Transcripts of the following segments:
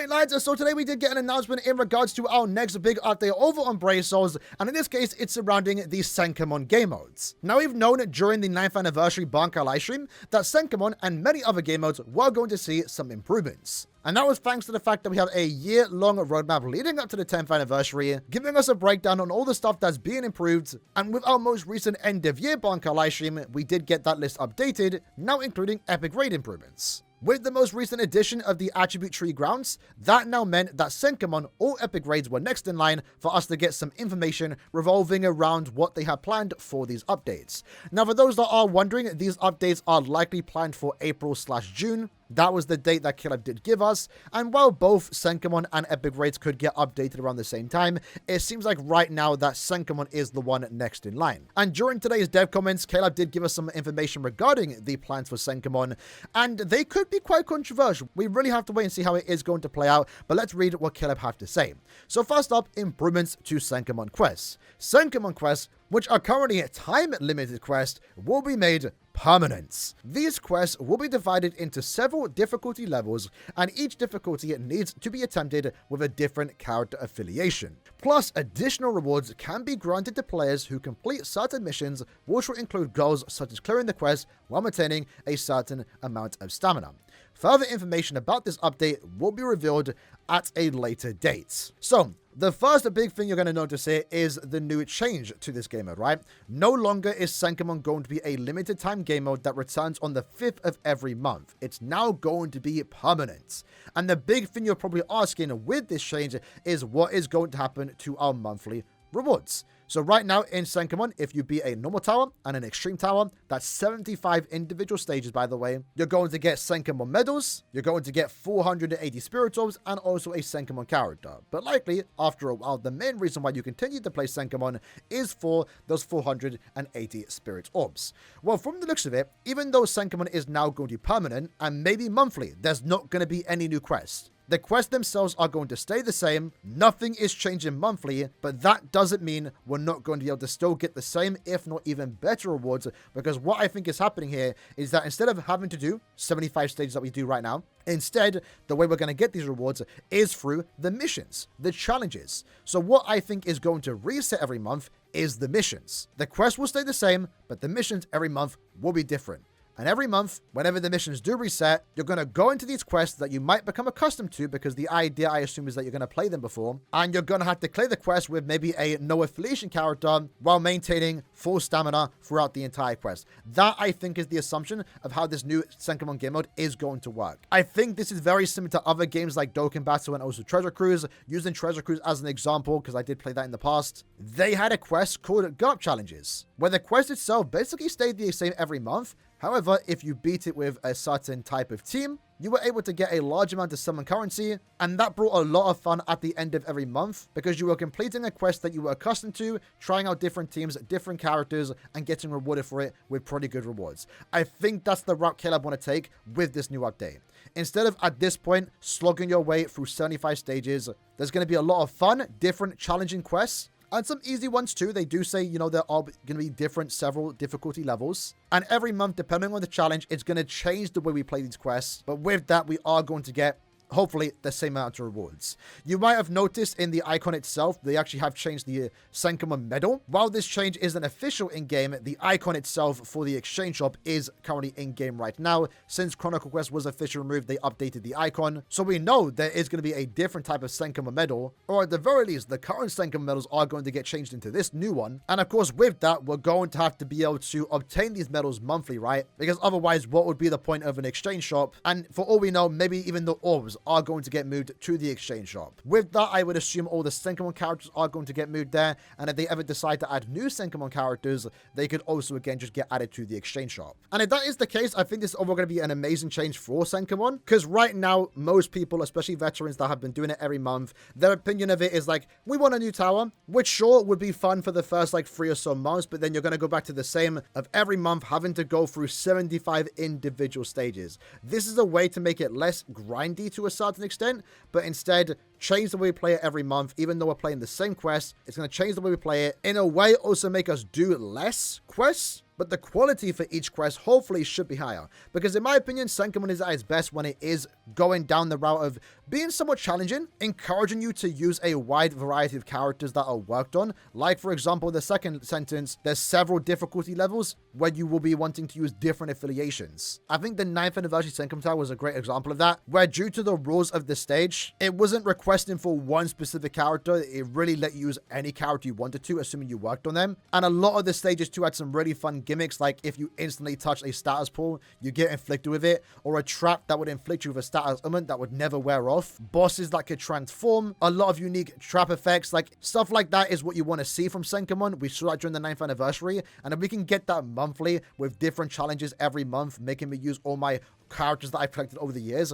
Alright lads, so today we did get an announcement in regards to our next big update over on Brave Souls, and in this case it's surrounding the Senkaimon game modes. Now we've known during the 9th anniversary Bankai livestream that Senkaimon and many other game modes were going to see some improvements. And that was thanks to the fact that we have a year-long roadmap leading up to the 10th anniversary, giving us a breakdown on all the stuff that's being improved, and with our most recent end-of-year Bankai livestream, we did get that list updated, now including epic raid improvements. With the most recent addition of the attribute tree grounds, that now meant that Senkaimon or epic raids were next in line for us to get some information revolving around what they had planned for these updates. Now for those that are wondering, these updates are likely planned for April/June. That was the date that Caleb did give us, and while both Senkaimon and epic raids could get updated around the same time, it seems like right now that Senkaimon is the one next in line. And during today's dev comments, Caleb did give us some information regarding the plans for Senkaimon, and they could be quite controversial. We really have to wait and see how it is going to play out, but let's read what Caleb have to say. So first up, improvements to Senkaimon quests. Senkaimon quests, which are currently time-limited quests, will be made permanent. These quests will be divided into several difficulty levels, and each difficulty needs to be attempted with a different character affiliation. Plus, additional rewards can be granted to players who complete certain missions, which will include goals such as clearing the quest while maintaining a certain amount of stamina. Further information about this update will be revealed at a later date. So, the first big thing you're going to notice here is the new change to this game mode, right? No longer is Senkaimon going to be a limited time game mode that returns on the 5th of every month. It's now going to be permanent. And the big thing you're probably asking with this change is what is going to happen to our monthly rewards. So right now in Senkaimon, if you beat a normal tower and an extreme tower, that's 75 individual stages, by the way, you're going to get Senkaimon medals, you're going to get 480 spirit orbs, and also a Senkaimon character. But likely, after a while, the main reason why you continue to play Senkaimon is for those 480 spirit orbs. Well, from the looks of it, even though Senkaimon is now going to be permanent and maybe monthly, there's not going to be any new quests. The quests themselves are going to stay the same, nothing is changing monthly, but that doesn't mean we're not going to be able to still get the same, if not even better rewards, because what I think is happening here is that instead of having to do 75 stages that we do right now, instead, the way we're going to get these rewards is through the missions, the challenges. So what I think is going to reset every month is the missions. The quests will stay the same, but the missions every month will be different. And every month, whenever the missions do reset, you're going to go into these quests that you might become accustomed to, because the idea, I assume, is that you're going to play them before. And you're going to have to clear the quest with maybe a no affiliation character while maintaining full stamina throughout the entire quest. That, I think, is the assumption of how this new Senkaimon game mode is going to work. I think this is very similar to other games like Dokkan Battle and also Treasure Cruise. Using Treasure Cruise as an example, because I did play that in the past. They had a quest called GURP Challenges, where the quest itself basically stayed the same every month. However, if you beat it with a certain type of team, you were able to get a large amount of summon currency, and that brought a lot of fun at the end of every month, because you were completing a quest that you were accustomed to, trying out different teams, different characters, and getting rewarded for it with pretty good rewards. I think that's the route Caleb want to take with this new update. Instead of, at this point, slogging your way through 75 stages, there's going to be a lot of fun, different, challenging quests, and some easy ones too. They do say, there are going to be different, several difficulty levels. And every month, depending on the challenge, it's going to change the way we play these quests. But with that, we are going to get, hopefully, the same amount of rewards. You might have noticed in the icon itself, they actually have changed the Senkaimon medal. While this change isn't official in-game, the icon itself for the exchange shop is currently in-game right now. Since Chronicle Quest was officially removed, they updated the icon. So we know there is going to be a different type of Senkaimon medal, or at the very least, the current Senkaimon medals are going to get changed into this new one. And of course, with that, we're going to have to be able to obtain these medals monthly, right? Because otherwise, what would be the point of an exchange shop? And for all we know, maybe even the orbs are going to get moved to the exchange shop. With that, I would assume all the Senkaimon characters are going to get moved there, and if they ever decide to add new Senkaimon characters, they could also again just get added to the exchange shop. And if that is the case, I think this is overall going to be an amazing change for Senkaimon, because right now, most people, especially veterans that have been doing it every month, their opinion of it is like, we want a new tower, which sure would be fun for the first like 3 or so months, but then you're going to go back to the same of every month having to go through 75 individual stages. This is a way to make it less grindy to a certain extent, but instead change the way we play it every month. Even though we're playing the same quest, it's going to change the way we play it. In a way, also make us do less quests, but the quality for each quest hopefully should be higher. Because in my opinion, Senkaimon is at its best when it is going down the route of being somewhat challenging, encouraging you to use a wide variety of characters that are worked on. Like, for example, the second sentence, there's several difficulty levels where you will be wanting to use different affiliations. I think the 9th anniversary Senkaimon Tower was a great example of that, where due to the rules of the stage, it wasn't requesting for one specific character. It really let you use any character you wanted to, assuming you worked on them. And a lot of the stages too had some really fun gimmicks, like if you instantly touch a status pool, you get inflicted with it, or a trap that would inflict you with a status element that would never wear off, bosses that could transform, a lot of unique trap effects, like stuff like that is what you want to see from Senkaimon. We saw that during the 9th anniversary, and if we can get that monthly with different challenges every month, making me use all my characters that I've collected over the years,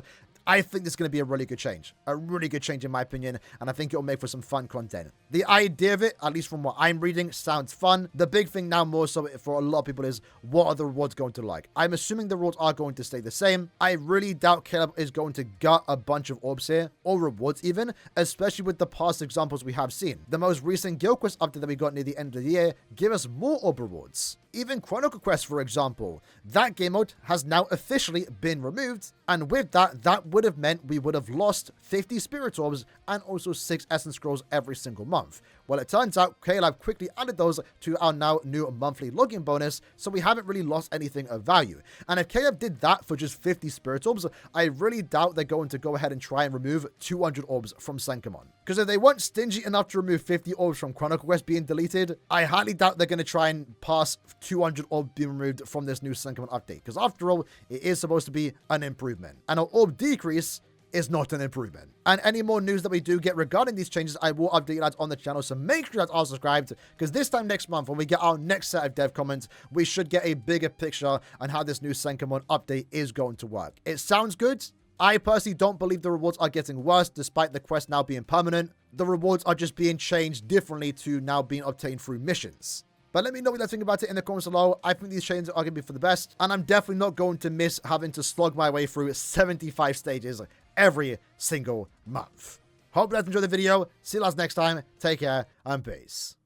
I think this is going to be a really good change. A really good change in my opinion, and I think it'll make for some fun content. The idea of it, at least from what I'm reading, sounds fun. The big thing now more so for a lot of people is, what are the rewards going to look like? I'm assuming the rewards are going to stay the same. I really doubt Caleb is going to gut a bunch of orbs here, or rewards even, especially with the past examples we have seen. The most recent Guild Quest update that we got near the end of the year give us more orb rewards. Even Chronicle Quest, for example, that game mode has now officially been removed, and with that, that would have meant we would have lost 50 Spirit Orbs and also 6 Essence Scrolls every single month. Well, it turns out Caleb quickly added those to our now new monthly login bonus, so we haven't really lost anything of value. And if Caleb did that for just 50 Spirit Orbs, I really doubt they're going to go ahead and try and remove 200 Orbs from Senkaimon. Because if they weren't stingy enough to remove 50 Orbs from Chronicle Quest being deleted, I highly doubt they're going to try and pass 200 Orbs being removed from this new Senkaimon update. Because after all, it is supposed to be an improvement. And an Orb decrease is not an improvement. And any more news that we do get regarding these changes, I will update you guys on the channel, so make sure you guys are subscribed, because this time next month, when we get our next set of dev comments, we should get a bigger picture on how this new Senkaimon update is going to work. It sounds good. I personally don't believe the rewards are getting worse, despite the quest now being permanent. The rewards are just being changed differently to now being obtained through missions. But let me know what you think about it in the comments below. I think these changes are going to be for the best, and I'm definitely not going to miss having to slog my way through 75 stages every single month. Hope you guys enjoyed the video. See you guys next time. Take care and peace.